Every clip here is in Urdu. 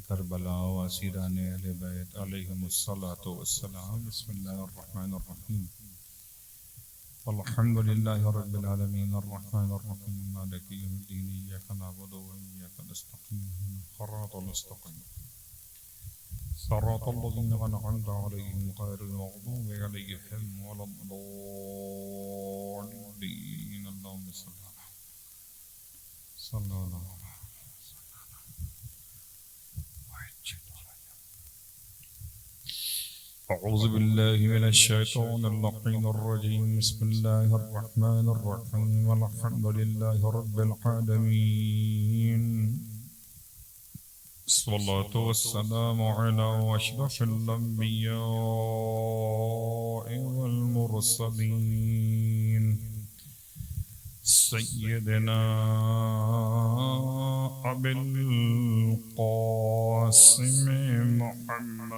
کربلا و اسیران اہل بیت علیہم الصلاۃ والسلام. بسم اللہ الرحمن الرحیم. الحمد للہ رب العالمین الرحمن الرحیم مالک یوم الدین ایاک نعبد و ایاک نستعین صراط المستقیم صراط الذین انعمت علیہم غیر المغضوب علیہم ولا الضالین. اللهم صل علی اعوذ باللہ من الشیطان اللعین الرجیم. بسم اللہ الرحمن الرحیم. الحمد للہ رب العالمین. الصلاة والسلام علی اشرف الانبیاء والمرسلین سیدنا ابی القاسم محمد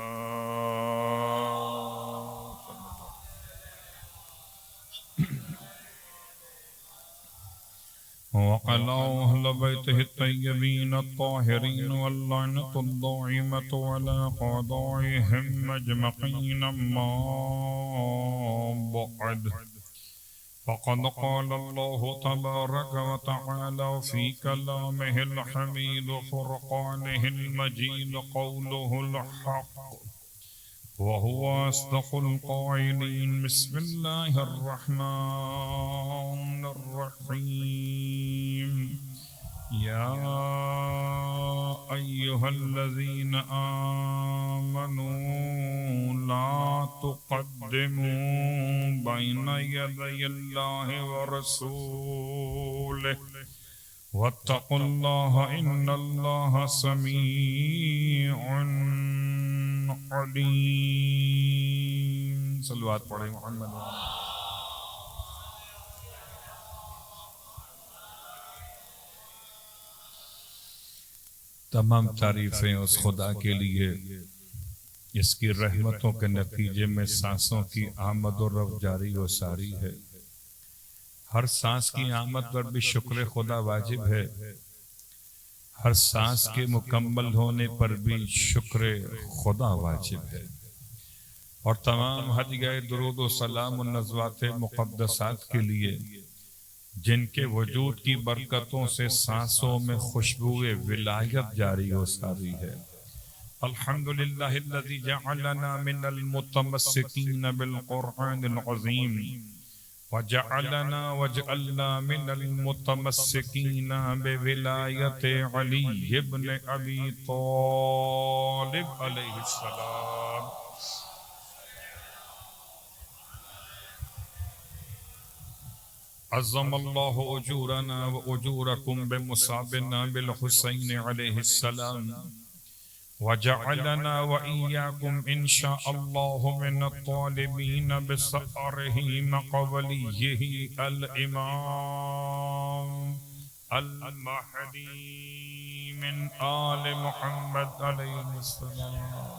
وعلى أهل بيته الطيبين الطاهرين واللعنة الدائمة على أعدائهم أجمعين. أما بعد فقد قال الله تبارك وتعالى في كلامه الحميد فرقانه المجيد قوله الحق وهو أصدق القائلين. بسم الله الرحمن الرحيم. يا أيها الذين آمنوا لا تقدموا بين يدي الله ورسوله واتقوا الله إن الله سميع علیم. صلوات پڑھیں محمد. تمام تعریفیں اس خدا کے لیے اس کی رحمتوں کے نتیجے میں سانسوں کی آمد و رفت جاری و ساری ہے. ہر سانس کی آمد پر بھی شکر خدا واجب ہے. ہر سانس کے مکمل ہونے پر بھی شکر خدا واجب ہے. اور تمام ہدیہ درود و سلام و نزوات مقدسات کے لیے جن کے وجود کی برکتوں سے سانسوں میں خوشبو ولایت جاری و ساری ہے. الحمدللہ الذی جعلنا من المتمسکین بالقرآن العظیم وجعلنا من المتمسکین بولایت علی ابن ابی طالب علیہ السلام. عظم اللہ اجورنا و اجورکم بمصابنا بالحسین علیہ السلام وجعلنا وإياكم إن شاء الله من الطالبين بسأره مقوليه الإمام المهدي من آل محمد عليه السلام.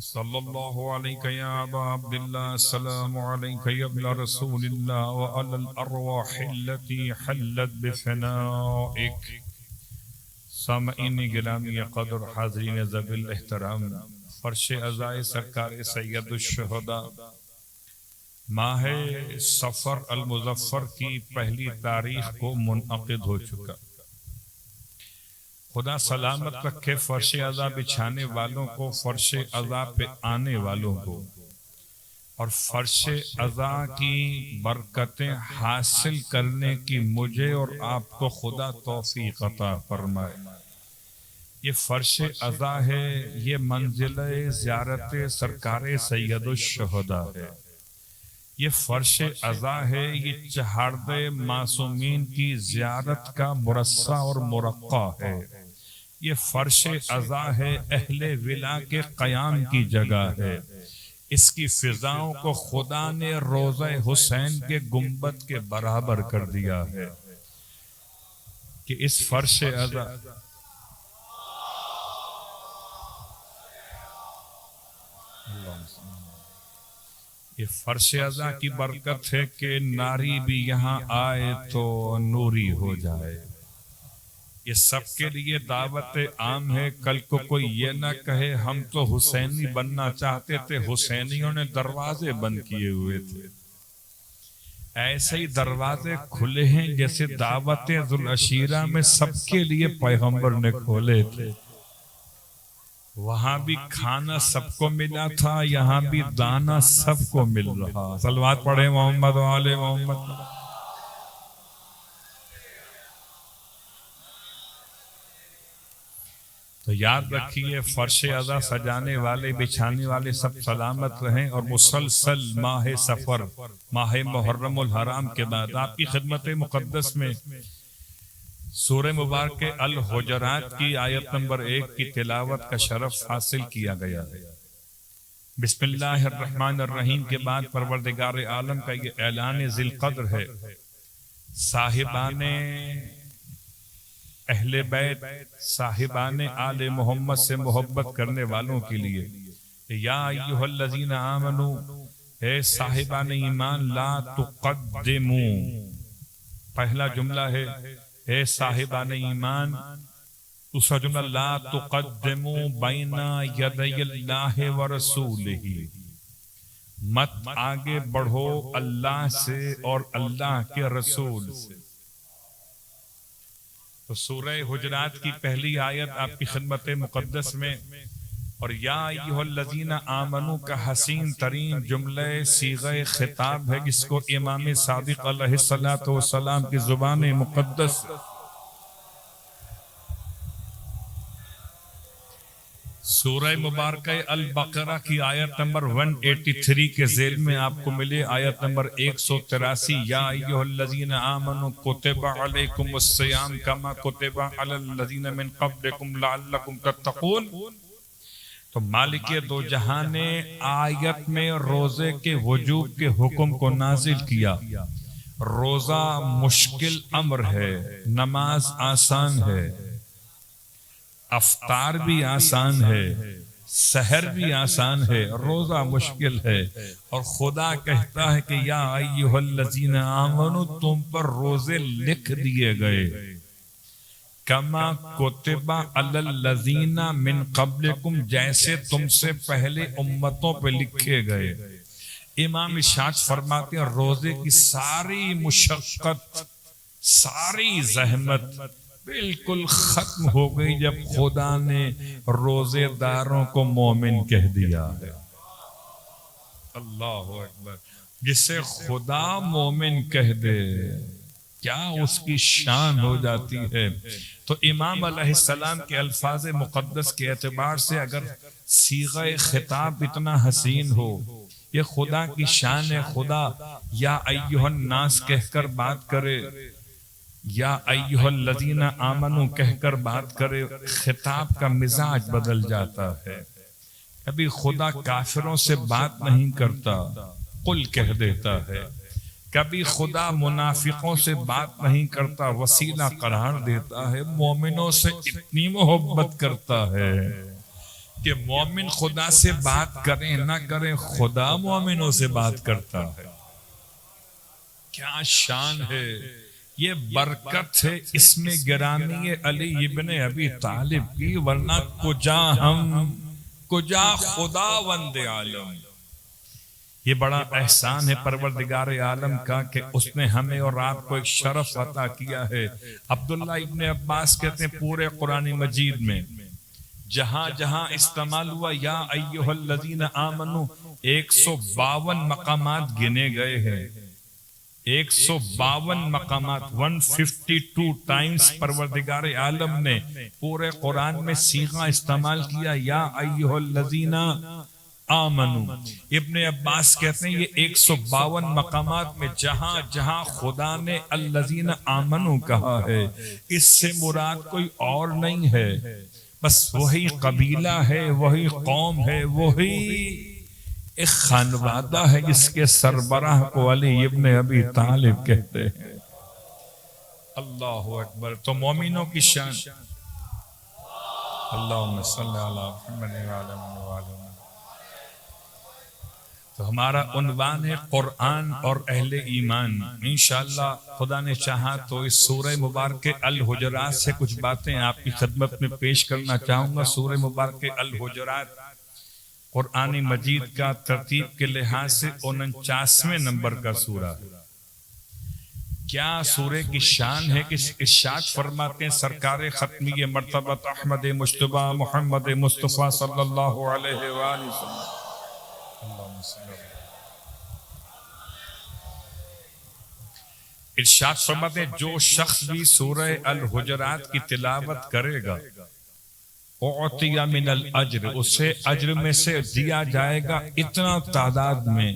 صلى الله عليك يا أبا عبد الله. السلام عليك يا ابن رسول الله وعلى الأرواح التي حلت بفنائك. سامعین گرامی قدر حاضرین ذوی الاحترام، فرش عزائے سرکار سید الشہداء ماہ صفر المظفر کی پہلی تاریخ کو منعقد ہو چکا. خدا سلامت رکھے فرش عزا بچھانے والوں کو، فرش عزا پہ آنے والوں کو، اور فرش عزا کی برکتیں حاصل کرنے کی مجھے اور آپ کو خدا توفیق عطا فرمائے. یہ فرش عزا ہے، یہ منزل زیارت سرکار سید الشہداء ہے. یہ فرش عزا ہے، یہ چہارد معصومین کی زیارت کا مرصع اور مرقع ہے. یہ فرش عزا ہے، اہل ولا کے قیام کی جگہ ہے. اس کی فضاؤں کو خدا نے روضہ حسین کے گنبد کے برابر کر دیا ہے کہ اس فرش عزا یہ فرش عزا کی برکت ہے کہ ناری بھی یہاں آئے تو نوری ہو جائے. یہ سب کے لیے دعوت عام ہے. کل کو کوئی یہ نہ کہے ہم تو حسینی بننا چاہتے تھے، حسینیوں نے دروازے بند کیے ہوئے تھے. ایسے ہی دروازے کھلے ہیں جیسے دعوت ذوالعشیرہ میں سب کے لیے پیغمبر نے کھولے تھے. وہاں بھی کھانا سب کو ملا تھا، یہاں بھی دانا سب کو مل رہا. صلوات پڑھیں محمد و آل محمد. تو یاد رکھیے فرش عزا سجانے والے بچھانے والے سب سلامت رہیں، اور مسلسل ماہ سفر ماہ محرم الحرام کے بعد آپ کی خدمت مقدس میں سورہ مبارک الحجرات کی آیت نمبر 1 کی تلاوت کا شرف حاصل کیا گیا ہے. بسم اللہ الرحمن الرحیم کے بعد پروردگار عالم کا یہ اعلان ذی القدر ہے. صاحبان اہل بیت، صاحبان آل محمد سے محبت کرنے والوں کے لیے، یا ایھا الذین آمنوا، اے صاحبان ایمان، لا تقدموا. پہلا جملہ ہے اے صاحبان ایمان، دوسرا جملہ لا تقدموا بین یدی اللہ ورسولہ. مت آگے بڑھو اللہ سے اور اللہ کے رسول سے. تو سورہ حجرات کی پہلی آیت آپ کی خدمت مقدس میں، اور یا ایھا الذین آمنوا کا حسین ترین جملہ صیغہ خطاب ہے، جس کو امام صادق علیہ الصلوۃ والسلام کی زبان مقدس سورہ مبارکہ البقرہ کی آیت نمبر 183 کے ذیل میں آپ کو ملے آیت نمبر 183، یا ایھا الذین آمنوا کتب علیکم الصیام کما کتب علی الذین من قبلکم لعلکم تتقون. تو مالک دو جہاں نے آیت میں روزے کے وجوب کے حکم کو نازل کیا. روزہ مشکل امر ہے، نماز آسان ہے، افطار بھی آسان ہے، سحر بھی آسان ہے، روزہ مشکل ہے. اور خدا کہتا ہے کہ یا ایھا الذین آمنوا، تم پر روزے لکھ دیے گئے، کما کتب علی الذین من قبلکم، جیسے تم سے پہلے امتوں پہ لکھے گئے. امام شاعر فرماتے ہیں روزے کی ساری مشقت، ساری زحمت بالکل ختم ہو گئی جب خدا نے روزے داروں کو مومن کہہ دیا ہے. اللہ اکبر. جسے خدا مومن کہہ دے کیا اس کی شان ہو جاتی ہے. تو امام علیہ السلام کے الفاظ مقدس کے اعتبار سے اگر صیغہ خطاب اتنا حسین ہو، یہ خدا کی شان ہے. خدا یا ایھا الناس کہہ کر بات کرے، یا ایھا الذین آمنوا کہہ کر بات کرے، خطاب کا مزاج بدل جاتا ہے. کبھی خدا کافروں سے بات نہیں کرتا، قل کہہ دیتا ہے. کبھی خدا منافقوں سے بات نہیں کرتا، وسیلہ قرار دیتا ہے. مومنوں سے اتنی محبت کرتا ہے کہ مومن خدا سے بات کریں نہ کریں، خدا مومنوں سے بات کرتا ہے. کیا شان ہے، یہ برکت ہے اس میں گرامی علی ابن ابی طالب کی، ورنہ کجا ہم کجا خدا وند عالم. یہ بڑا احسان ہے پروردگار عالم کا کہ اس نے ہمیں اور آپ کو ایک شرف عطا کیا ہے. عبداللہ ابن عباس کہتے ہیں پورے قرآن مجید میں جہاں جہاں استعمال ہوا یا ایھا الذین آمنوا 152 مقامات گنے گئے ہیں. 152 مقامات، 152 ٹائمز پروردگار عالم نے پورے قرآن میں صیغہ استعمال کیا یا ایھا الذین آمنوا. ابن عباس کہتے ہیں یہ 152 مقامات میں جہاں جہاں خدا نے الذین آمنوا کہا ہے، اس سے مراد کوئی اور نہیں ہے، بس وہی قبیلہ ہے، وہی قوم ہے، وہی ایک خانوادہ ہے جس کے سربراہ کو علی ابن ابی طالب کہتے ہیں. اللہ اکبر. تو مومنوں کی شان. اللہم صلی علی محمد وعلی آلہ محمد. تو ہمارا عنوان ہے قرآن اور اہل ایمان. انشاءاللہ خدا نے چاہا تو اس سورہ مبارک الحجرات سے کچھ باتیں آپ کی خدمت میں پیش کرنا چاہوں گا. سورہ مبارک الحجرات قرآن مجید کا ترتیب کے لحاظ سے 49ویں نمبر کا سورہ ہے. کیا سورہ کی شان ہے کہ ارشاد فرماتے ہیں سرکار ختمی مرتبت احمد مجتبی محمد مصطفیٰ صلی اللہ علیہ وآلہ وسلم ارشاد فرماتے ہیں جو شخص بھی سورہ الحجرات کی تلاوت کرے گا اعطی من الاجر، اسے اجر میں سے دیا جائے گا اتنا تعداد میں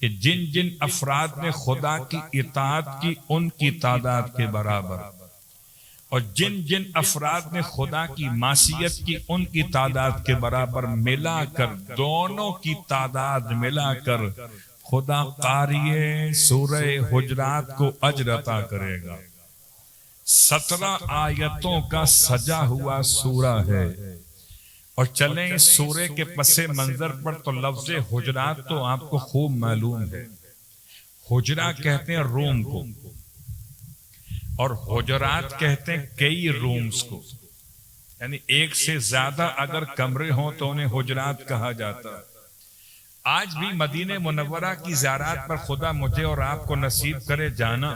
کہ جن جن افراد نے خدا کی اطاعت کی ان کی تعداد کے برابر، اور جن جن افراد نے خدا کی معصیت کی ان کی تعداد کے برابر ملا کر، دونوں کی تعداد ملا کر خدا قاری سورہ حجرات کو اجر عطا کرے گا. 17 آیتوں کا سجا ہوا سورہ ہے. اور چلیں اس سورے کے پس منظر پر تو لفظ حجرات تو آپ کو خوب معلوم ہے. حجرہ کہتے ہیں روم کو، اور حجرات کہتے ہیں کئی رومز کو، یعنی ایک سے زیادہ اگر کمرے ہوں تو انہیں حجرات کہا جاتا ہے. آج بھی مدینہ منورہ کی زیارات پر خدا مجھے اور آپ کو نصیب کرے جانا.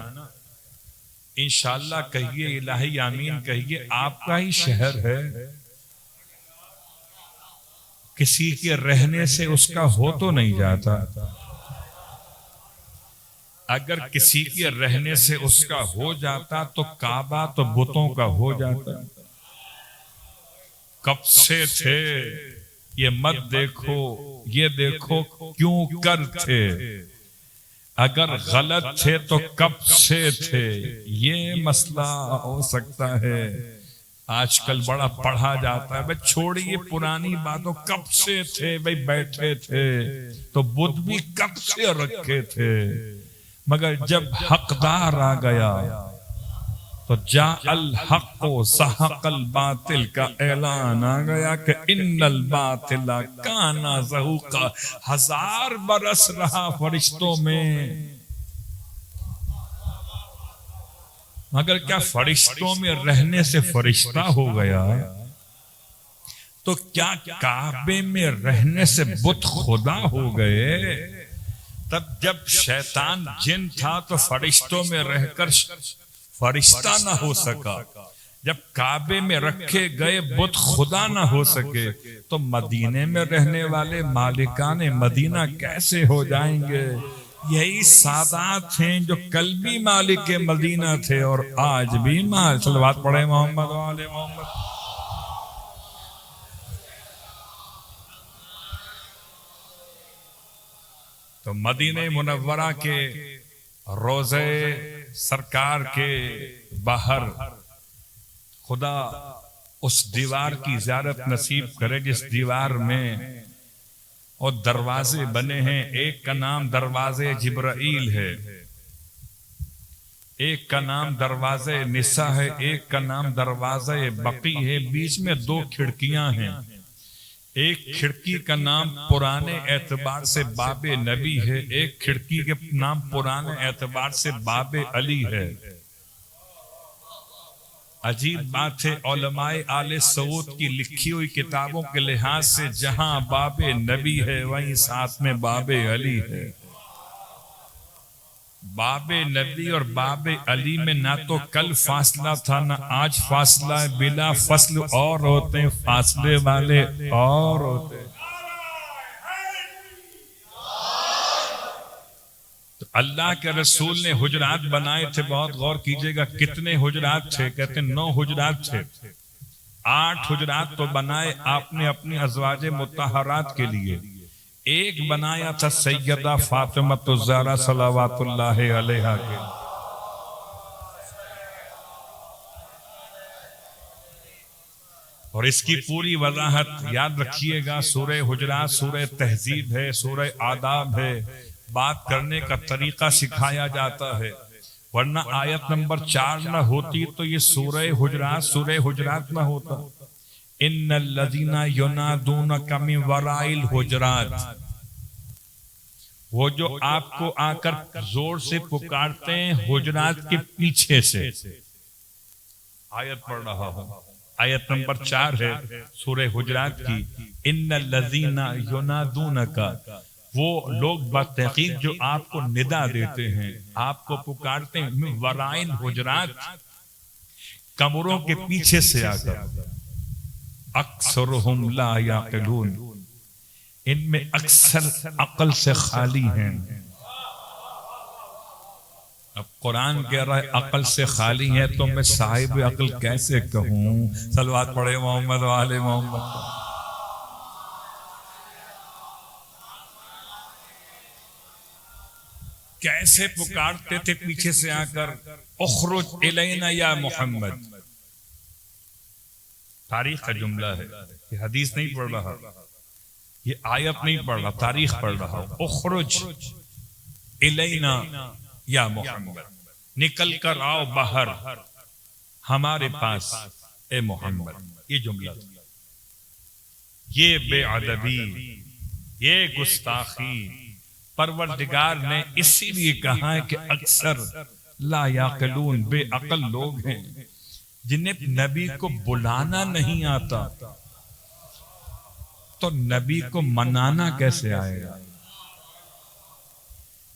انشاءاللہ کہیے الہی آمین کہیے. آپ کا ہی شہر ہے، کسی کے رہنے سے اس کا ہو تو نہیں جاتا. اگر کسی کے رہنے سے اس کا ہو جاتا تو کعبہ تو بتوں کا ہو جاتا. کب سے تھے یہ مت دیکھو، یہ دیکھو کیوں کر تھے. اگر غلط تھے تو کب سے تھے. یہ مسئلہ ہو سکتا ہے آج کل بڑا پڑھا جاتا ہے. بھائی چھوڑیے پرانی باتوں، کب سے تھے بھائی بیٹھے تھے تو بدھ بھی کب سے رکھے تھے. مگر جب حقدار آ گیا تو جاء الحق و زہق الباطل کا اعلان آ گیا کہ ان الباطل کان زہوقا. 1000 برس رہا فرشتوں میں، مگر کیا فرشتوں میں رہنے سے فرشتہ ہو گیا؟ تو کیا کعبے میں رہنے سے بت خدا ہو گئے؟ تب جب شیطان جن تھا تو فرشتوں میں رہ کر فرشتہ نہ ہو سکا. جب کعبے میں رکھے گئے بت خدا نہ ہو سکے تو مدینے میں رہنے والے مالکان مدینہ کیسے ہو جائیں گے؟ یہی سادات ہیں جو کل بھی مالک مدینہ تھے اور آج بھی صلوات پڑھے محمد و آل محمد. تو مدینہ منورہ کے روزے سرکار کے باہر خدا اس دیوار کی زیارت نصیب کرے جس دیوار میں اور دروازے بنے ہیں. ایک کا نام دروازے جبرائیل ہے، ایک کا نام دروازے نساء ہے، ایک کا نام دروازے بقی ہے. بیچ میں 2 کھڑکیاں ہیں. ایک کھڑکی کا نام پرانے اعتبار سے باب نبی ہے، ایک کھڑکی کے نام پرانے اعتبار سے باب علی ہے. عجیب بات ہے، علماء آل سعود کی لکھی ہوئی کتابوں کے لحاظ سے جہاں باب نبی ہے وہیں ساتھ میں باب علی ہے. باب نبی اور باب علی میں نہ تو کل فاصلہ تھا نہ آج فاصلہ ہے. بلا فصل اور ہوتے ہیں، فاصلے والے اور ہوتے ہیں. تو اللہ کے رسول نے حجرات بنائے تھے. بہت غور کیجئے گا کتنے حجرات تھے. کہتے ہیں 9 حجرات تھے. 8 حجرات تو بنائے آپ نے اپنی ازواج مطہرات کے لیے. ایک بنایا تھا سیدہ فاطمہ الزہرا صلوات اللہ علیہا کے. اور اس کی پوری وضاحت یاد رکھیے گا. سورہ حجرات سورہ تہذیب ہے، سورہ آداب ہے، بات کرنے کا طریقہ سکھایا جاتا ہے. ورنہ آیت نمبر 4 نہ ہوتی تو یہ سورہ حجرات نہ ہوتا. ان الذین ینادونک من وراء الحجرات. وہ جو آپ کو آ کر زور سے پکارتے ہیں حجرات کے پیچھے سے. آیت پڑھ رہا ہوں، آیت نمبر 4 ہے سورہ حجرات کی. ان الذین ینادونک، وہ لوگ بتحقیق جو آپ کو ندا دیتے ہیں، آپ کو پکارتے ہیں، من ورائن حجرات، کمروں کے پیچھے سے آ کر. اکثرهم لا یعقلون، ان میں اکثر عقل سے خالی ہیں. اب قرآن کہہ رہا ہے عقل سے خالی ہے، تو میں صاحب عقل کیسے کہوں؟ صلوات پڑھے محمد و آل محمد. کیسے پکارتے تھے پیچھے سے آ کر، اخرج الینا یا محمد. تاریخ کا جملہ ہے، یہ حدیث نہیں پڑھ رہا، یہ آیت نہیں پڑھ رہا، تاریخ پڑھ رہا ہوں. اخرج الینا یا محمد، نکل کر آؤ باہر ہمارے پاس اے محمد. یہ جملہ، یہ بے ادبی، یہ گستاخی پروردگار نے اسی لیے کہا ہے کہ اکثر لا یعقلون، بے عقل لوگ ہیں جنہیں نبی کو بلانا نہیں آتا، تو نبی کو منانا کیسے آئے گا؟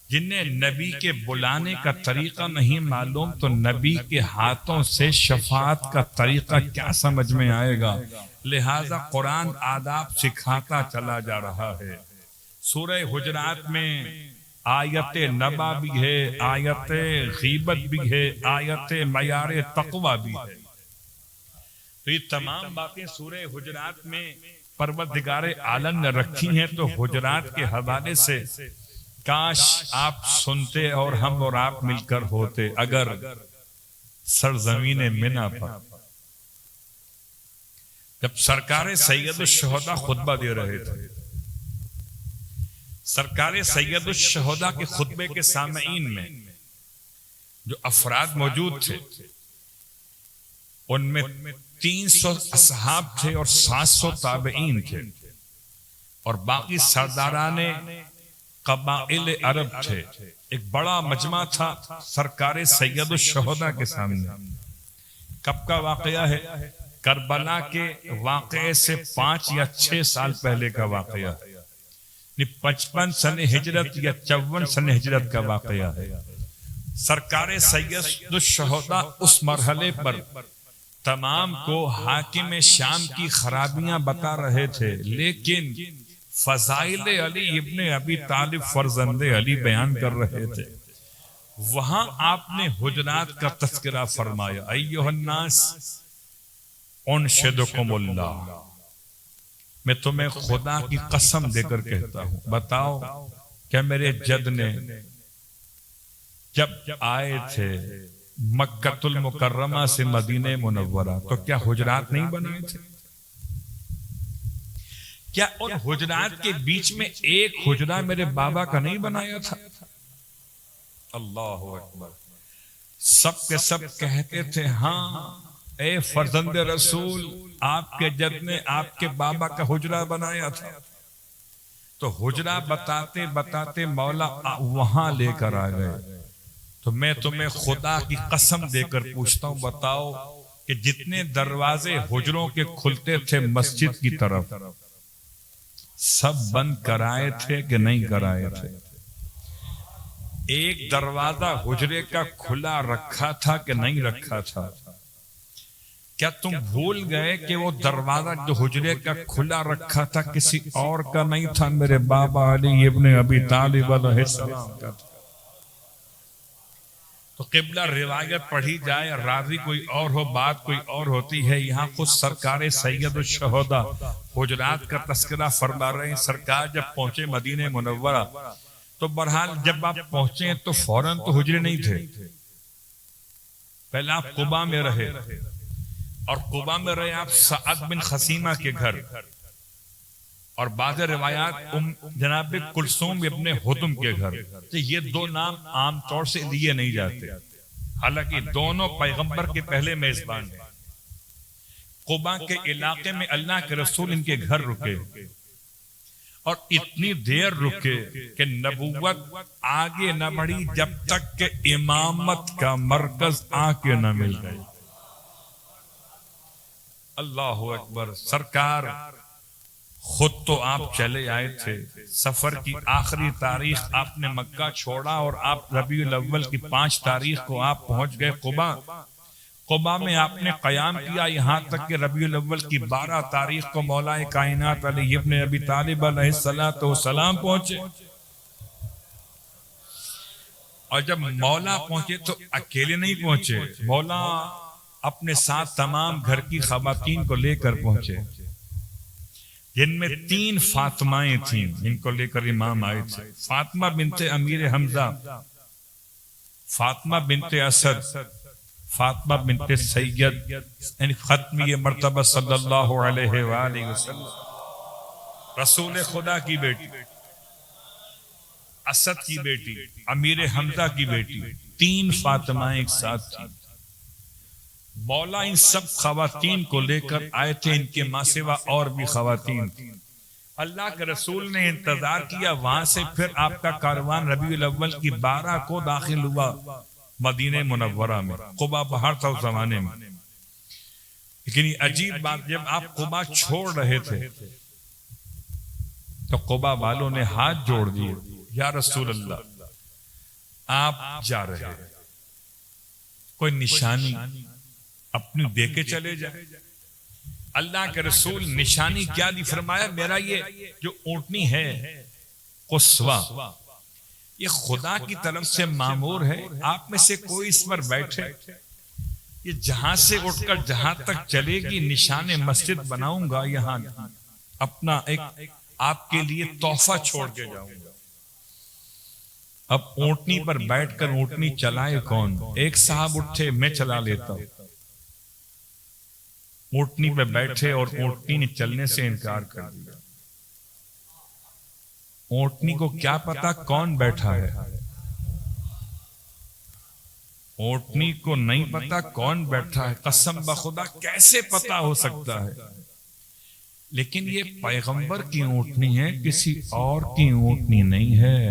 جنہیں نبی کے بلانے کا طریقہ نہیں معلوم، تو نبی کے ہاتھوں سے شفاعت کا طریقہ کیا سمجھ میں آئے گا؟ لہذا قرآن آداب سکھاتا چلا جا رہا ہے. سورہ حجرات میں آیت نبا بھی ہے، آیت غیبت بھی ہے، آیت معیار تقوی بھی ہے. تو یہ تمام باتیں سورہ حجرات میں پروردگار عالم نے رکھی ہیں. تو حجرات کے حوالے سے کاش آپ سنتے اور ہم اور آپ مل کر ہوتے. اگر سرزمین منا پر جب سرکار سید الشہداء خطبہ دے رہے تھے، سرکار سید الشہداء کے خطبے کے سامعین میں جو افراد موجود تھے، ان میں 300 اصحاب تھے اور 700 تابعین تھے، اور باقی سرداران قبائل عرب تھے. ایک بڑا مجمع تھا سرکار سید الشہداء کے سامنے. کب کا واقعہ ہے؟ کربلا کے واقعے سے 5 یا 6 سال پہلے کا واقعہ ہے. 55 سن ہجرت یا 54 سن ہجرت کا واقعہ ہے. سرکار سید الشہداء اس مرحلے پر تمام کو حاکم شام کی خرابیاں بتا رہے تھے، لیکن فضائل علی ابن ابی طالب فرزند علی بیان کر رہے تھے. وہاں آپ نے حجرات کا تذکرہ فرمایا. ایھا الناس انشدکم اللہ، میں تمہیں خدا کی قسم دے کر کہتا ہوں، بتاؤ کہ میرے جد نے جب آئے تھے مکۃ المکرمہ سے مدینہ منورہ، تو کیا حجرات نہیں بنائے تھے؟ کیا ان حجرات کے بیچ میں ایک حجرہ میرے بابا کا نہیں بنایا تھا؟ اللہ اکبر. سب کے سب کہتے تھے ہاں اے فرزند رسول، آپ کے جد نے آپ کے بابا کا حجرہ بنایا تھا. تو حجرہ بتاتے بتاتے مولا وہاں لے کر آ گئے. تو میں تمہیں خدا کی قسم دے کر پوچھتا ہوں، بتاؤ کہ جتنے دروازے حجروں کے کھلتے تھے مسجد کی طرف، سب بند کرائے تھے کہ نہیں کرائے تھے؟ ایک دروازہ حجرے کا کھلا رکھا تھا کہ نہیں رکھا تھا؟ کیا تم بھول گئے کہ وہ دروازہ جو حجرے کا کھلا رکھا تھا کسی اور کا نہیں تھا، میرے بابا علی ابن ابی طالب علیہ السلام کا تھا؟ تو قبلہ روایت پڑھی جائے، راوی کوئی اور ہو، بات کوئی اور ہوتی ہے. یہاں خود سرکار سید الشہداء حجرات کا تذکرہ فرما رہے ہیں. سرکار جب پہنچے مدینہ منورہ، تو بہرحال جب آپ پہنچے تو فوراً تو حجرے نہیں تھے. پہلے آپ قباء میں رہے، اور قباء میں رہے آپ سعد بن خسیمہ کے گھر، اور بعض روایات جناب کلثوم ابن حتم کے گھر. یہ دو نام عام طور سے لیے نہیں جاتے، حالانکہ دونوں پیغمبر کے پہلے میزبان ہیں. قباء کے علاقے میں اللہ کے رسول ان کے گھر رکے، اور اتنی دیر رکے کہ نبوت آگے نہ بڑھی جب تک کہ امامت کا مرکز آ کے نہ مل گئے. اللہ اکبر. سرکار خود تو آپ چلے آئے تھے، سفر کی آخری تاریخ آپ نے مکہ چھوڑا اور آپ ربیع الاول کی 5 تاریخ کو آپ پہنچ گئے قبا. قبا میں آپ نے قیام کیا یہاں تک کہ ربیع الاول کی 12 تاریخ کو مولا کائنات علی ابن ابی طالب علیہ السلام پہنچے. اور جب مولا پہنچے تو اکیلے نہیں پہنچے، مولا اپنے ساتھ تمام گھر کی خواتین کو لے کر پہنچے، جن میں 3 فاطمائیں تھیں جن کو لے کر امام آئے تھے. فاطمہ بنت امیر حمزہ، فاطمہ بنت اسد، فاطمہ بنت سید یعنی ختمی مرتبہ صلی اللہ علیہ وآلہ وسلم، رسول خدا کی بیٹی، اسد کی بیٹی، امیر حمزہ کی بیٹی، 3 فاطمائیں ایک ساتھ تھیں. مولا ان سب خواتین کو لے کر آئے تھے، ان کے ماں سوا اور بھی خواتین تھیں. اللہ کے رسول نے انتظار کیا، وہاں سے پھر آپ کا کاروان ربیع الاول کی 12 کو داخل ہوا مدینہ منورہ میں. قبا باہر تھا اس زمانے میں. لیکن یہ عجیب بات، جب آپ قبا چھوڑ رہے تھے تو قبا والوں نے ہاتھ جوڑ دیے، یا رسول اللہ آپ جا رہے ہیں، کوئی نشانی اپنی دے کے چلے جائے. اللہ کے رسول نشانی کیا دی؟ فرمایا میرا یہ جو اونٹنی ہے قصوہ، یہ خدا کی طرف سے مامور ہے، آپ میں سے کوئی اس پر بیٹھے، یہ جہاں سے اٹھ کر جہاں تک چلے گی نشان مسجد بناؤں گا، یہاں اپنا ایک آپ کے لیے تحفہ چھوڑ کے جاؤں گا. اب اونٹنی پر بیٹھ کر اونٹنی چلائے کون؟ ایک صاحب اٹھے، میں چلا لیتا ہوں. اونٹنی پہ بیٹھے اور اونٹنی نے چلنے سے انکار کر دیا. اونٹنی کو کیا پتا کون بیٹھا ہے، اونٹنی کو نہیں پتا کون بیٹھا ہے، قسم بخدا کیسے پتا ہو سکتا ہے؟ لیکن یہ پیغمبر کی اونٹنی ہے، کسی اور کی اونٹنی نہیں ہے.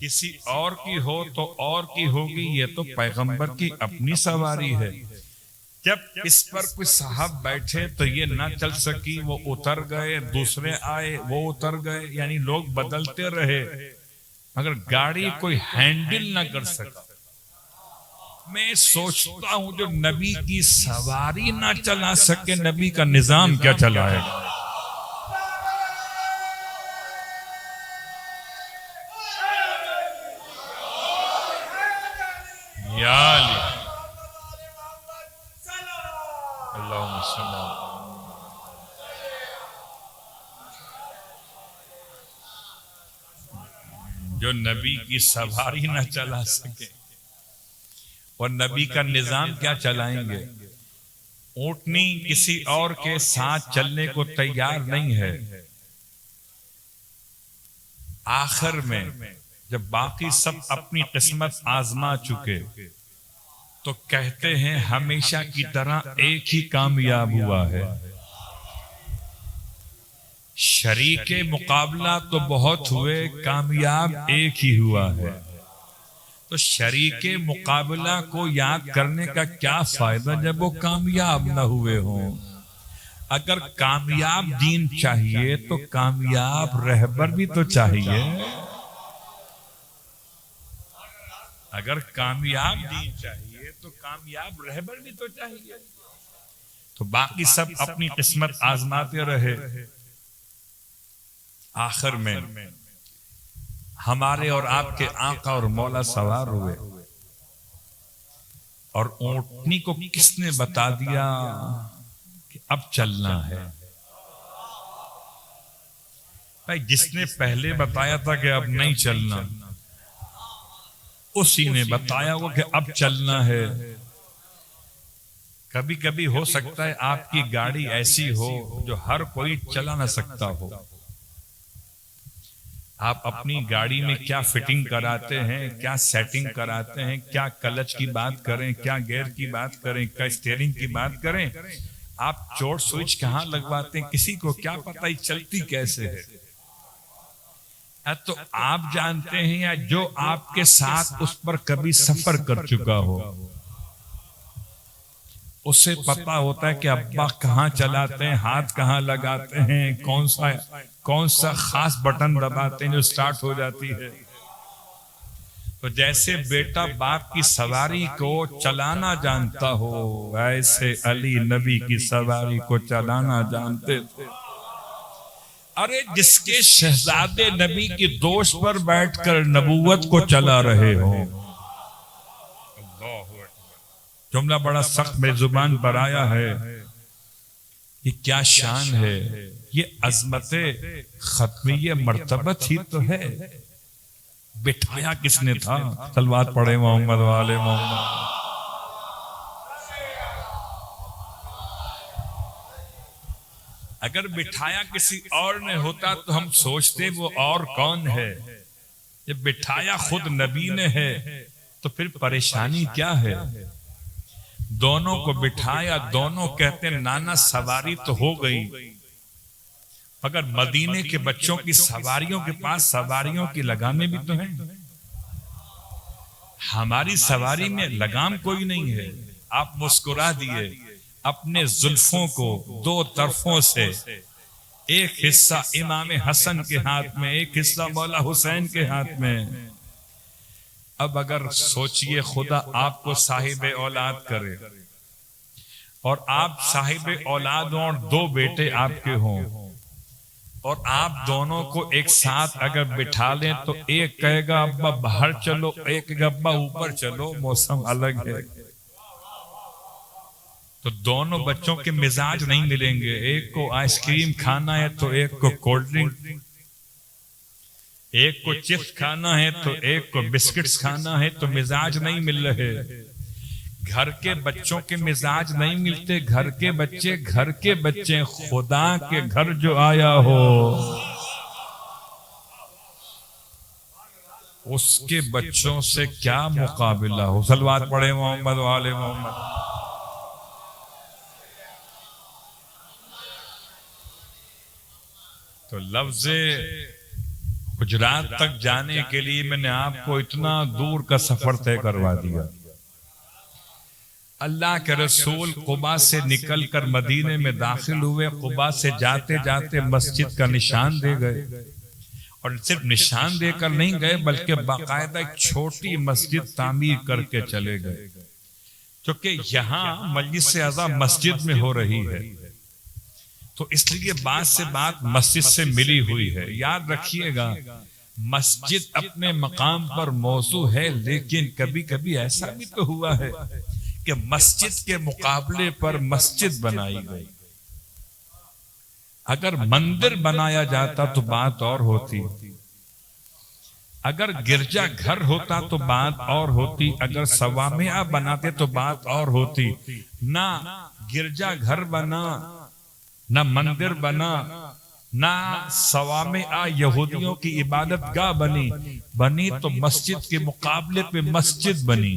کسی اور کی ہو تو اور کی ہوگی، یہ تو پیغمبر کی اپنی سواری ہے. جب اس پر کوئی صاحب بیٹھے تو یہ نہ چل سکی، وہ اتر گئے، دوسرے آئے وہ اتر گئے، یعنی لوگ بدلتے رہے مگر گاڑی کوئی ہینڈل نہ کر سکا. میں سوچتا ہوں جو نبی کی سواری نہ چلا سکے، نبی کا نظام کیا چلائے گا؟ یا علی اللہم صلی اللہ. جو نبی کی سواری نہ چلا سکے اور نبی کا نظام کیا چلائیں گے؟ اونٹنی کسی اور کے ساتھ چلنے کو تیار نہیں ہے. آخر میں جب باقی سب اپنی قسمت آزما چکے تو کہتے ہیں ہمیشہ کی طرح ایک ہی کامیاب ہوا ہے. شریک مقابلہ تو بہت ہوئے، کامیاب ایک ہی ہوا ہے. تو شریک مقابلہ کو یاد کرنے کا کیا فائدہ جب وہ کامیاب نہ ہوئے ہوں؟ اگر کامیاب دین چاہیے تو کامیاب رہبر بھی تو چاہیے. اگر کامیاب دین چاہیے تو کامیاب رہبر بھی تو چاہیے. تو باقی سب اپنی قسمت آزماتے رہے. آخر میں ہمارے اور آپ کے آقا اور مولا سوار ہوئے اور اونٹنی کو کس نے بتا دیا کہ اب چلنا ہے؟ بھائی جس نے پہلے بتایا تھا کہ اب نہیں چلنا، اسی نے بتایا وہ کہ اب چلنا ہے. کبھی کبھی ہو سکتا ہے آپ کی گاڑی ایسی ہو جو ہر کوئی چلا نہ سکتا ہو. آپ اپنی گاڑی میں کیا فٹنگ کراتے ہیں، کیا سیٹنگ کراتے ہیں، کیا کلچ کی بات کریں، کیا گیئر کی بات کریں، کیا اسٹیئرنگ کی بات کریں، آپ چوٹ سوئچ کہاں لگواتے ہیں کسی کو کیا پتہ ہی چلتی کیسے ہے. تو آپ جانتے ہیں یا جو آپ کے ساتھ اس پر کبھی سفر کر چکا ہو اسے پتا ہوتا ہے کہ ابا کہاں چلاتے ہیں, ہاتھ کہاں لگاتے ہیں, کون سا خاص بٹن دباتے ہیں جو سٹارٹ ہو جاتی ہے. تو جیسے بیٹا باپ کی سواری کو چلانا جانتا ہو ایسے علی نبی کی سواری کو چلانا جانتے تھے. ارے جس کے شہزادے نبی کی دوش پر بیٹھ کر نبوت کو چلا رہے ہو. جملہ بڑا سخت میری زبان پر آیا ہے. یہ کیا شان ہے, یہ عظمت ختمیہ مرتبت ہی تو ہے. بٹھایا کس نے تھا؟ صلوات پڑھے محمد والے محمد. اگر بٹھایا کسی اور نے ہوتا تو ہم سوچتے وہ اور کون ہے. جب بٹھایا خود نبی نے ہے تو پھر پریشانی کیا ہے؟ دونوں کو بٹھایا, دونوں کہتے ہیں نانا سواری تو ہو گئی, مگر مدینے کے بچوں کی سواریوں کے پاس سواریوں کی لگامیں بھی تو ہیں. ہماری سواری میں لگام کوئی نہیں ہے. آپ مسکرا دیے اپنے زلفوں کو دو طرفوں سے, ایک حصہ امام حسن کے ہاتھ میں, ایک حصہ مولا حسین کے ہاتھ میں. اب اگر سوچئے خدا آپ کو صاحب اولاد کرے اور آپ صاحب اولاد ہوں اور دو بیٹے آپ کے ہوں اور آپ دونوں کو ایک ساتھ اگر بٹھا لیں تو ایک کہے گا ابا باہر چلو, ایک کہے گا ابا اوپر چلو, موسم الگ ہے. تو دونوں بچوں کے مزاج نہیں ملیں گے. ایک کو آئس کریم کھانا ہے تو ایک کو کولڈ ڈرنک, ایک کو چپس کھانا ہے تو ایک کو بسکٹس کھانا ہے, تو مزاج نہیں مل رہے. گھر کے بچوں کے مزاج نہیں ملتے. گھر کے بچے خدا کے گھر جو آیا ہو اس کے بچوں سے کیا مقابلہ ہو. صلوات پڑھے محمد والے محمد. تو لفظ حجرات تک جانے کے لیے میں نے آپ کو اتنا دور کا سفر طے کروا دیا. اللہ کے رسول قباء سے نکل کر مدینے میں داخل ہوئے. قباء سے جاتے جاتے مسجد کا نشان دے گئے, اور صرف نشان دے کر نہیں گئے بلکہ باقاعدہ ایک چھوٹی مسجد تعمیر کر کے چلے گئے, کیونکہ یہاں مجلس اعظم مسجد میں ہو رہی ہے تو اس لیے بات سے بات مسجد سے ملی ہوئی ہے. یاد رکھیے گا مسجد اپنے مقام پر موضوع ہے, لیکن کبھی کبھی ایسا بھی تو ہوا ہے کہ مسجد کے مقابلے پر مسجد بنائی گئی. اگر مندر بنایا جاتا تو بات اور ہوتی, اگر گرجا گھر ہوتا تو بات اور ہوتی, اگر صوامعہ بناتے تو بات اور ہوتی. نہ گرجا گھر بنا, نہ مندر بنا, نہ صوامعہ یہودیوں کی عبادت گاہ بنی تو مسجد کے مقابلے پہ مسجد بنی.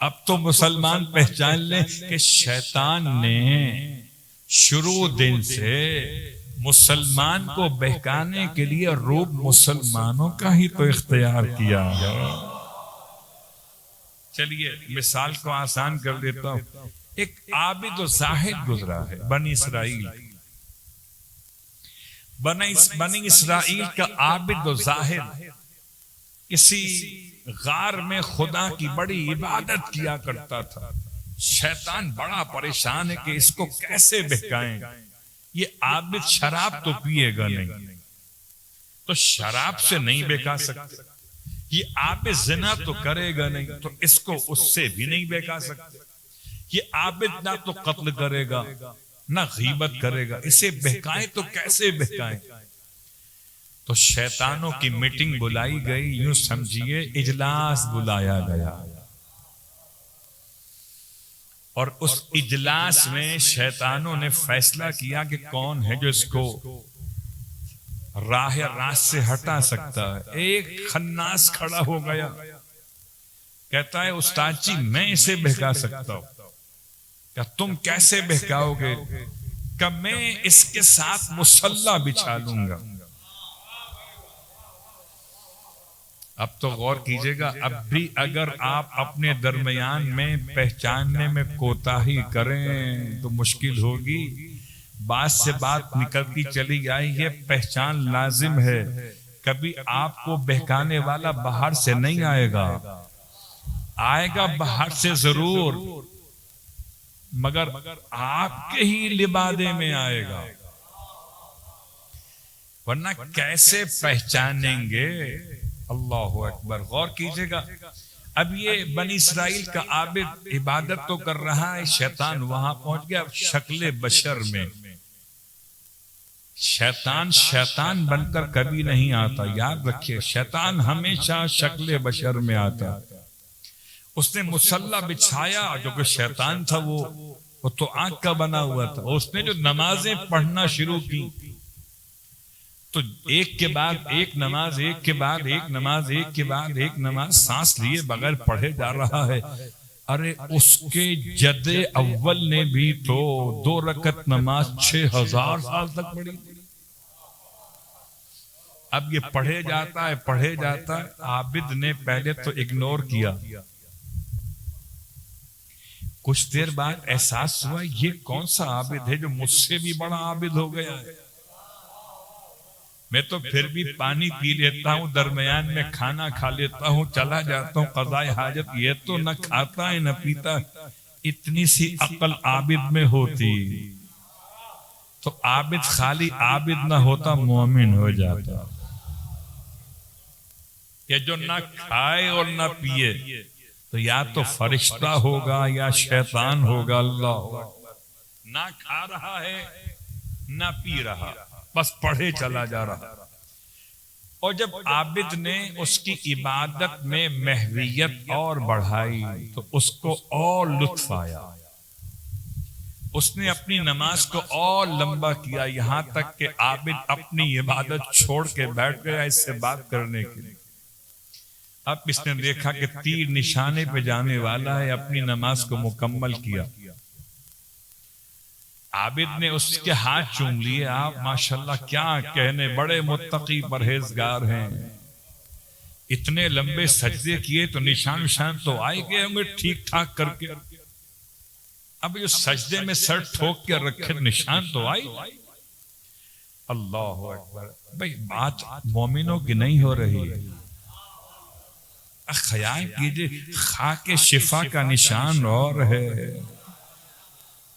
اب تو مسلمان پہچان لیں کہ شیطان نے شروع دن سے مسلمان کو بہکانے کے لیے روب مسلمانوں کا ہی تو اختیار کیا ہے. چلیے مثال کو آسان کر دیتا ہوں. ایک عابد و زاہد گزرا ہے بنی اسرائیل. بنی اسرائیل کا عابد و زاہد کسی غار میں خدا کی بڑی عبادت کیا کرتا تھا. شیطان بڑا پریشان ہے کہ اس کو کیسے بہکائیں. یہ عابد شراب تو پیے گا نہیں, تو شراب سے نہیں بہکا سکتے. یہ عابد زنا تو کرے گا نہیں, تو اس کو اس سے بھی نہیں بہکا سکتے. یہ عابد نہ تو قتل کرے گا نہ غیبت کرے گا, اسے بہکائیں تو کیسے بہکائیں. تو شیطانوں کی میٹنگ بلائی گئی, یوں سمجھیے اجلاس بلایا گیا, اور اس اجلاس میں شیطانوں نے فیصلہ کیا کہ کون ہے جو اس کو راہ راست سے ہٹا سکتا ہے. ایک خناس کھڑا ہو گیا, کہتا ہے استاد جی میں اسے بہکا سکتا ہوں. کہ تم کیسے بہکاؤ گے؟ کہ میں اس کے ساتھ مصلی بچھا لوں گا۔ اب تو غور کیجئے گا، اب بھی اگر آپ اپنے درمیان میں پہچاننے میں کوتاہی کریں تو مشکل ہوگی۔ بات سے بات نکلتی چلی جائے، یہ پہچان لازم ہے۔ کبھی آپ کو بہکانے والا باہر سے نہیں آئے گا، آئے گا باہر سے ضرور، مگر آپ کے ہی لبادے میں آئے گا، ورنہ کیسے پہچانیں گے؟ اللہ اکبر، غور کیجئے گا۔ اب یہ بنی اسرائیل کا عابد عبادت تو کر رہا ہے، شیطان وہاں پہنچ گیا شکل بشر میں۔ شیطان بن کر کبھی نہیں آتا، یاد رکھیے، شیطان ہمیشہ شکل بشر میں آتا۔ اس نے مصلی بچھایا، جو کہ شیطان تھا وہ تو آنکھ کا بنا ہوا تھا۔ اس نے جو نمازیں پڑھنا شروع کی تو ایک کے بعد ایک نماز، ایک کے بعد ایک نماز، ایک کے بعد ایک نماز، سانس لیے بغیر پڑھے جا رہا ہے۔ ارے اس کے جد اول نے بھی تو 2 رکعت نماز 6000 سال تک پڑھی۔ اب یہ پڑھے جاتا ہے، عابد نے پہلے تو اگنور کیا، کچھ دیر بعد احساس ہوا یہ کون سا عابد ہے جو مجھ سے بھی بڑا عابد ہو گیا ہے؟ میں تو پھر بھی پانی پی لیتا ہوں، درمیان میں کھانا کھا لیتا ہوں، چلا جاتا ہوں قضاء حاجت، یہ تو نہ کھاتا ہے نہ پیتا۔ اتنی سی عقل عابد میں ہوتی تو عابد خالی عابد نہ ہوتا، مومن ہو جاتا، کہ جو نہ کھائے اور نہ پیے تو یا تو فرشتہ ہوگا یا شیطان ہوگا۔ اللہ نہ کھا رہا ہے نہ پی رہا، بس پڑھے چلا جا رہا۔ اور جب عابد نے اس کی عبادت میں محویت اور بڑھائی تو اس کو اور لطف آیا، اس نے اپنی نماز کو اور لمبا کیا، یہاں تک کہ عابد اپنی عبادت چھوڑ کے بیٹھ گیا اس سے بات کرنے کے لیے۔ اب اس نے دیکھا کہ تیر نشانے پہ جانے والا ہے، اپنی نماز کو مکمل کیا۔ عابد نے اس کے ہاتھ چوم لیے۔ آپ ماشاءاللہ کیا کہنے، بڑے متقی پرہیزگار ہیں، اتنے لمبے سجدے کیے تو نشان تو آئے گئے ہوں گے ٹھیک ٹھاک کر کے۔ اب جو سجدے میں سر ٹھوک کے رکھے نشان تو آئی۔ اللہ اکبر، بھئی بات مومنوں کی نہیں ہو رہی ہے۔ خیال کیجئے، خاک شفا کا نشان اور ہے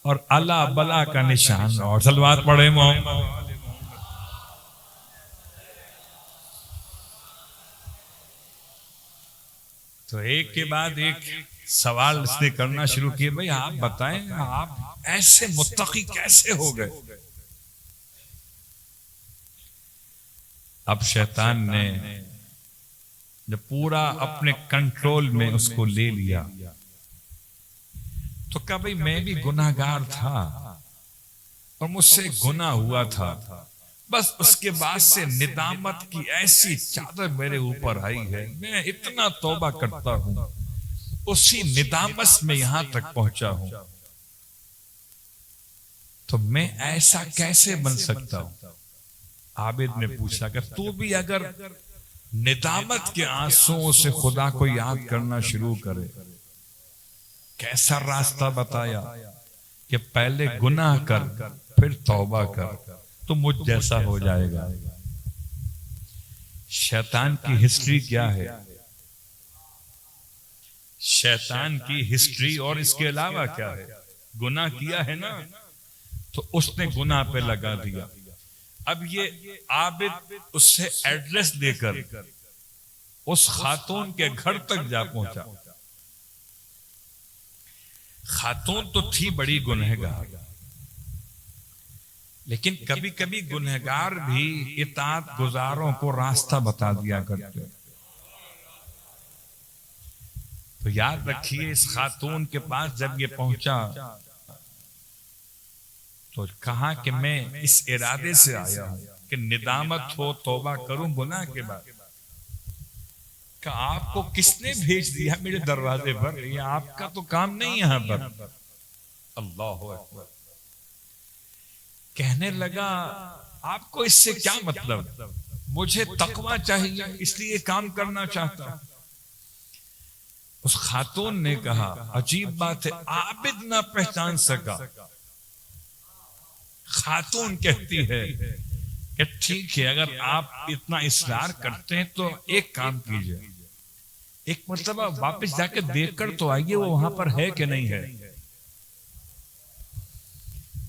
اور اللہ بلا کا نشان اور۔ صلوات پڑھے محمد۔ تو ایک کے بعد ایک سوال اس نے کرنا شروع کیے، بھئی آپ بتائیں آپ ایسے متقی کیسے ہو گئے؟ اب شیطان نے جب پورا اپنے کنٹرول میں اس کو لے لیا تو کہا بھئی میں بھی گناہگار تھا اور مجھ سے گناہ ہوا تھا، بس اس کے بعد سے ندامت کی ایسی چادر میرے اوپر آئی ہے، میں اتنا توبہ کرتا ہوں، اسی ندامت میں یہاں تک پہنچا ہوں، تو میں ایسا کیسے بن سکتا ہوں؟ عابد نے پوچھا کہ تو بھی اگر ندامت کے آنسوؤں سے خدا کو یاد کرنا شروع کرے، کیسا راستہ بتایا کہ پہلے گناہ کر پھر توبہ کر تو مجھ جیسا ہو جائے گا۔ شیطان کی ہسٹری کیا ہے؟ شیطان کی ہسٹری اور اس کے علاوہ کیا ہے؟ گناہ کیا ہے نا، تو اس نے گناہ پہ لگا دیا۔ اب یہ عابد اس سے ایڈریس دے کر اس خاتون کے گھر تک جا پہنچا۔ خاتون تو تھی بڑی گنہگار، لیکن کبھی کبھی گنہگار بھی اطاعت گزاروں کو راستہ بتا دیا کرتے۔ تو یاد رکھیے، اس خاتون کے پاس جب یہ پہنچا تو کہا کہ میں اس ارادے سے آیا ہوں کہ ندامت ہو، توبہ کروں گناہ کے بعد۔ کہ آپ کو کس نے بھیج دیا میرے دروازے پر؟ یہ آپ کا تو کام نہیں یہاں پر۔ اللہ اکبر. کہنے لگا آپ کو اس سے کیا مطلب؟ مجھے تقویٰ چاہیے اس لیے کام کرنا چاہتا ہوں. اس خاتون نے کہا عجیب بات ہے، عابد نہ پہچان سکا. خاتون کہتی ہے کہ ٹھیک ہے، اگر آپ اتنا اصرار کرتے ہیں تو ایک کام کیجئے، ایک مرتبہ واپس جا کے دیکھ کر تو آئیے وہ وہاں پر ہے کہ نہیں ہے.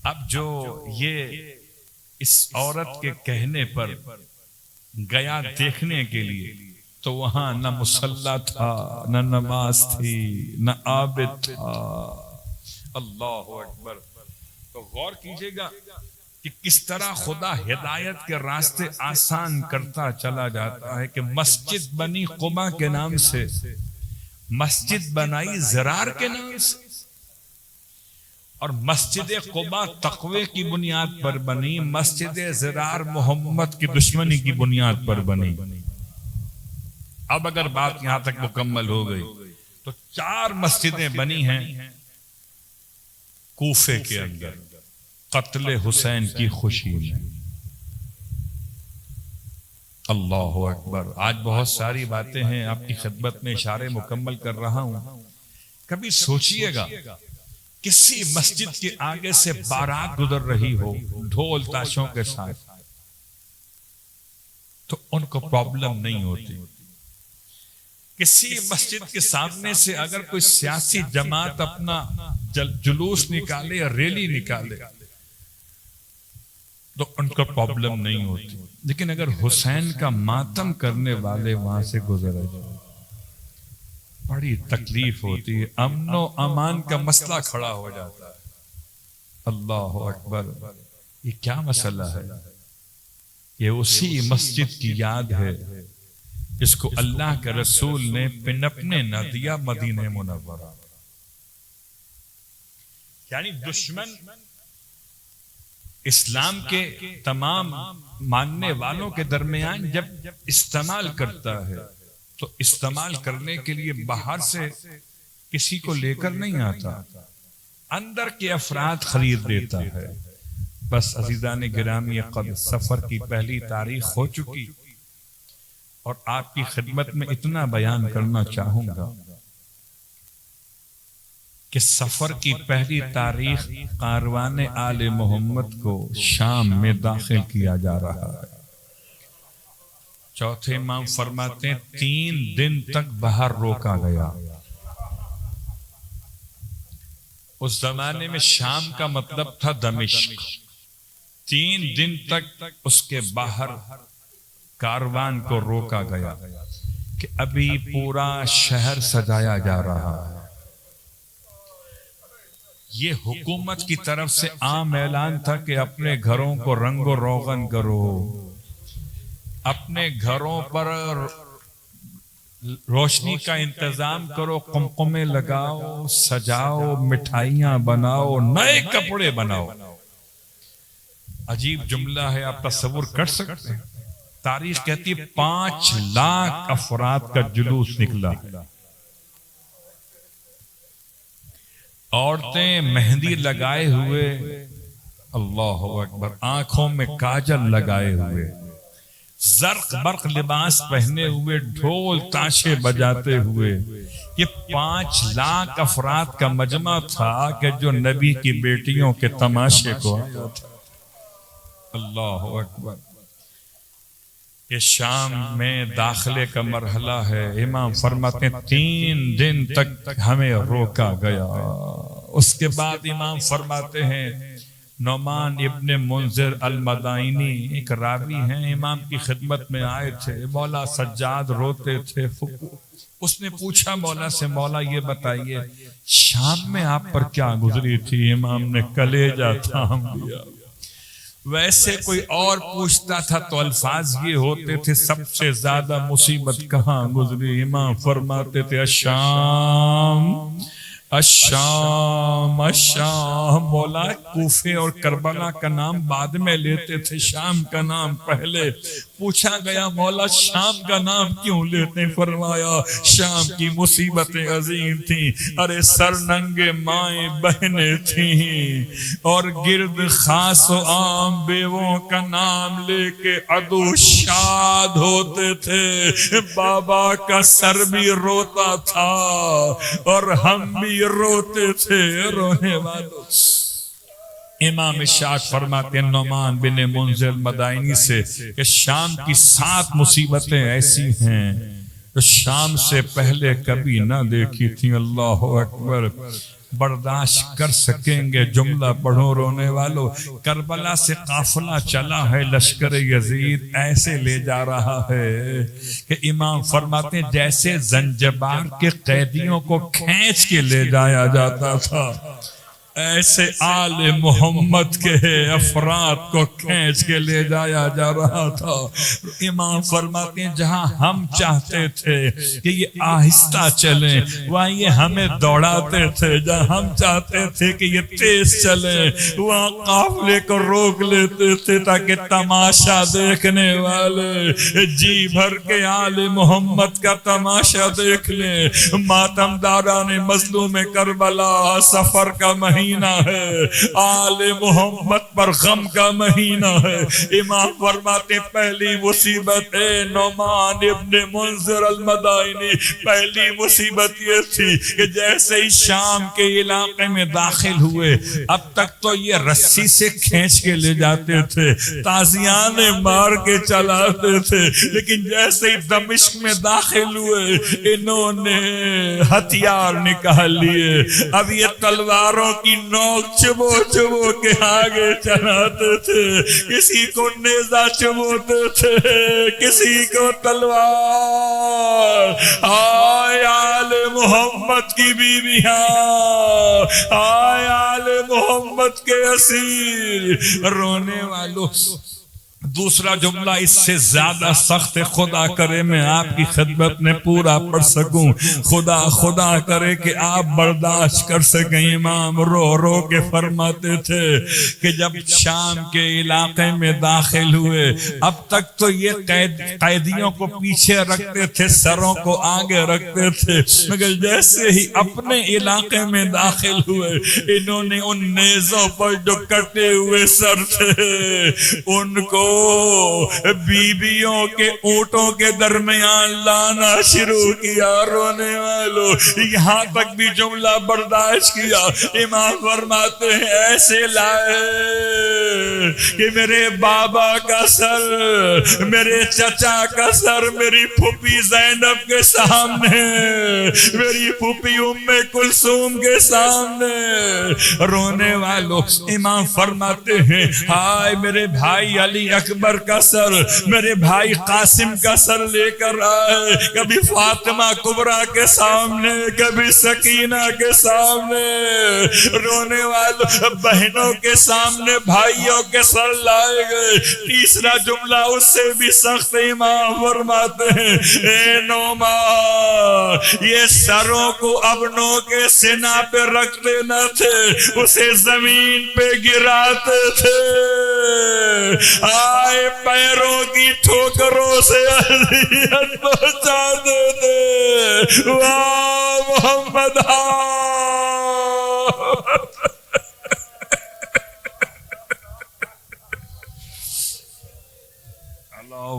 اب جو یہ اس عورت کے کہنے پر گیا دیکھنے کے لیے تو وہاں نہ مصلی تھا، نہ نماز تھی، نہ عابد تھا. اللہ اکبر. تو غور کیجئے گا کہ کس طرح خدا ہدایت کے راستے آسان کرتا چلا جاتا ہے. کہ مسجد بنی قباء کے نام سے، مسجد بنائی زرار کے نام سے، اور مسجد قباء تقوی کی بنیاد پر بنی، مسجد زرار محمد کی دشمنی کی بنیاد پر بنی. اب اگر بات یہاں تک مکمل ہو گئی تو 4 مسجدیں بنی ہیں کوفے کے اندر قتل حسین کی خوشی میں. اللہ اکبر. آج بہت ساری باتیں ہیں، آپ کی خدمت میں اشارے مکمل کر رہا ہوں. کبھی سوچئے گا کسی مسجد کے آگے سے بارات گزر رہی ہو ڈھول تاشوں کے ساتھ تو ان کو پرابلم نہیں ہوتی. کسی مسجد کے سامنے سے اگر کوئی سیاسی جماعت اپنا جلوس نکالے یا ریلی نکالے تو ان کو پرابلم نہیں ہوتی. لیکن اگر حسین کا ماتم کرنے والے وہاں سے گزر جائے بڑی تکلیف ہوتی ہے، امن و امان کا مسئلہ کھڑا ہو جاتا ہے. اللہ اکبر. یہ کیا مسئلہ ہے؟ یہ اسی مسجد کی یاد ہے جس کو اللہ کے رسول نے پنپنے نہ دیا مدینہ منورہ. یعنی دشمن اسلام کے تمام ماننے والوں کے درمیان جب استعمال کرتا ہے تو استعمال کرنے کے لیے باہر سے کسی کو لے کر نہیں آتا، اندر کے افراد خرید دیتا ہے. بس عزیزان گرامی قدر، سفر کی پہلی تاریخ ہو چکی اور آپ کی خدمت میں اتنا بیان کرنا چاہوں گا کہ سفر کی پہلی تاریخ کاروان آل محمد کو شام میں داخل کیا جا رہا ہے. چوتھے امام فرماتے ہیں 3 دن تک باہر روکا گیا. اس زمانے میں شام کا مطلب تھا دمشق. 3 دن تک اس کے باہر کاروان کو روکا گیا کہ ابھی پورا شہر سجایا جا رہا ہے. یہ حکومت کی طرف سے عام اعلان تھا کہ اپنے گھروں کو رنگ و روغن کرو، اپنے گھروں پر روشنی کا انتظام کرو، قمقمے لگاؤ، سجاؤ، مٹھائیاں بناؤ، نئے کپڑے بناؤ. عجیب جملہ ہے، آپ تصور کر سکتے ہیں. تاریخ کہتی ہے 5 لاکھ افراد کا جلوس نکلا. عورتیں مہندی لگائے ہوئے، اللہ اکبر، آنکھوں میں کاجل لگائے ہوئے، زرق برق لباس پہنے ہوئے، ڈھول تاشے بجاتے ہوئے. یہ 5 لاکھ افراد کا مجمع تھا کہ جو نبی کی بیٹیوں کے تماشے کو آیا تھا. اللہ اکبر. یہ شام میں داخلے کا مرحلہ ہے. امام فرماتے ہیں 3 دن تک ہمیں روکا گیا. اس کے بعد امام فرماتے ہیں نعمان ابن منذر المدائنی ایک راوی ہیں، امام کی خدمت میں آئے تھے. مولا سجاد روتے تھے. اس نے پوچھا مولا سے، مولا یہ بتائیے شام میں آپ پر کیا گزری تھی؟ امام نے کلیجہ تھام دیا. ویسے کوئی اور پوچھتا تھا تو الفاظ یہ ہوتے تھے سب سے زیادہ مصیبت کہاں گزری؟ امام فرماتے تھے الشام الشام الشام. مولا کوفے اور کربلا کا نام بعد میں لیتے تھے، شام کا نام پہلے. پوچھا گیا مولا شام کا نام کیوں لیتے؟ فرمایا شام کی مصیبتیں عظیم تھیں، ارے سر ننگے مائیں بہنیں تھیں، اور گرد خاص و عام بیووں کا نام لے کے عدو شاد ہوتے تھے۔ بابا کا سر بھی روتا تھا اور ہم بھی روتے تھے۔ رونے والوں امام شاعر فرماتے ہیں نعمان بن منذر مدائنی سے کہ شام کی 7 مصیبتیں ایسی ہیں جو شام سے پہلے کبھی نہ دیکھی تھیں۔ اللہ اکبر، برداشت کر سکیں گے؟ جملہ پڑھو رونے والوں۔ کربلا سے قافلہ چلا ہے، لشکر یزید ایسے لے جا رہا ہے کہ امام فرماتے ہیں جیسے زنجبار کے قیدیوں کو کھینچ کے لے جایا جاتا تھا، ایسے آل محمد کے افراد کو کھینچ کے لے جایا جا رہا تھا۔ امام فرماتے ہیں جہاں ہم چاہتے تھے کہ یہ آہستہ چلیں وہاں یہ ہمیں دوڑاتے تھے، جہاں ہم چاہتے تھے کہ یہ تیز چلیں وہاں قافلے کو روک لیتے تھے تاکہ تماشا دیکھنے والے جی بھر کے آل محمد کا تماشا دیکھ لیں۔ ماتم داران مظلوم کربلا، سفر کا مہینہ ہے، آل محمد پر غم کا مہینہ ہے۔ امام فرماتے پہلی مصیبت نعمان ابن منذر المدائنی، پہلی مصیبت یہ تھی کہ جیسے ہی شام کے علاقے میں داخل ہوئے، اب تک تو یہ رسی سے کھینچ کے لے جاتے تھے، تازیانے مار کے چلاتے تھے، لیکن جیسے ہی دمشق میں داخل ہوئے انہوں نے ہتھیار نکال لیے۔ اب یہ تلواروں کی نوک چبو چبو کے آگے چلاتے تھے، کسی کو نیزہ چبوتے تھے، کسی کو تلوار۔ آئے آل محمد کی بیویاں، آئے آل محمد کے اسیر۔ رونے والوں دوسرا جملہ اس سے زیادہ سخت، خدا کرے میں آپ کی خدمت میں پورا پڑھ سکوں، خدا کرے کہ آپ برداشت کر سکیں۔ امام رو رو کے فرماتے تھے کہ جب شام کے علاقے میں داخل ہوئے، اب تک تو یہ قیدیوں کو پیچھے رکھتے تھے، سروں کو آگے رکھتے تھے، مگر جیسے ہی اپنے علاقے میں داخل ہوئے انہوں نے ان نیزوں پر جو کٹے ہوئے سر تھے ان کو بیویوں کے اونٹوں کے درمیان لانا شروع کیا۔ رونے والوں یہاں تک بھی جملہ برداشت کیا۔ امام فرماتے ہیں ایسے لائے کہ میرے بابا کا سر، میرے چچا کا سر میری پھوپھی زینب کے سامنے، میری پھوپھی ام کلثوم کے سامنے۔ رونے والوں امام فرماتے ہیں ہائے میرے بھائی علی اکبر کا سر، میرے بھائی قاسم کا سر لے کر آئے، کبھی فاطمہ کبریٰ کے سامنے، کبھی سکینہ کے سامنے۔ رونے والوں بہنوں کے سامنے بھائیوں کے سر لائے گئے۔ تیسرا جملہ اس سے بھی سخت، امام فرماتے ہیں اے نعمان، یہ سروں کو ابنوں کے سینہ پہ رکھتے نہ تھے، اسے زمین پہ گراتے تھے۔ آئے پیروں کی ٹھوکروں سے اذیت پہنچاتے تھے۔ واہ محمد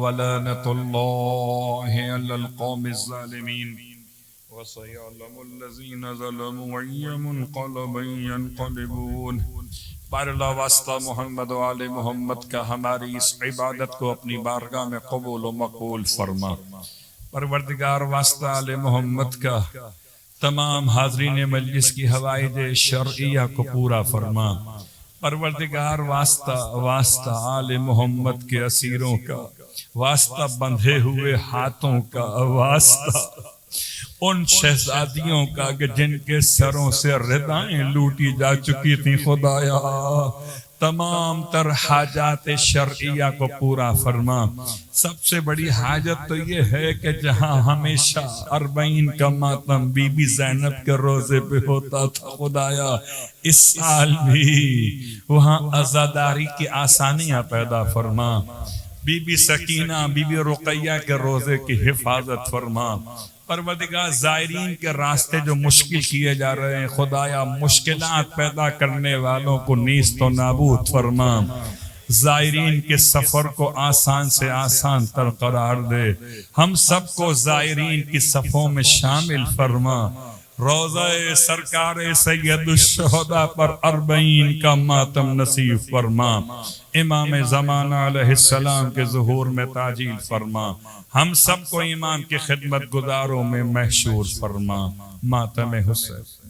ولعنة الله على القوم الظالمين وسيعلم الذين ظلموا أي منقلب ينقلبون۔ بار اللہ واسطہ محمد و آل محمد کا ہماری اس عبادت کو اپنی بارگاہ میں قبول و مقبول فرما۔ پروردگار واسطہ آل محمد کا تمام حاضرین مجلس کی حوائج شرعیہ کو پورا فرما۔ پروردگار واسطہ آل محمد کے اسیروں کا، واسطہ بندھے ہوئے ہاتھوں کا، واسطہ ان شہزادیوں کا کہ جن کے سروں سے ردائیں لوٹی جا چکی تھیں، خدایا تمام تر حاجات شرعیہ کو پورا فرما۔ سب سے بڑی حاجت تو یہ ہے کہ جہاں ہمیشہ 40 کا ماتم بی بی زینب کے روزے پہ ہوتا تھا، خدایا اس سال بھی وہاں عزاداری کی آسانیاں پیدا فرما۔ بی بی سکینہ، بی بی رقیہ کے روزے کی حفاظت فرما۔ پروردگار زائرین کے راستے جو مشکل کیے جا رہے ہیں خدایا مشکلات پیدا کرنے والوں کو نیست و نابود فرما۔ زائرین کے سفر کو آسان سے آسان تر قرار دے، ہم سب کو زائرین کی صفوں میں شامل فرما۔ روضہ سرکار سید الشہداء پر 40 کا ماتم نصیب فرما۔ امام زمانہ علیہ السلام کے ظہور میں تعجیل فرما۔ ہم سب کو امام کی خدمت گزاروں میں محشور فرما۔ ماتم حسین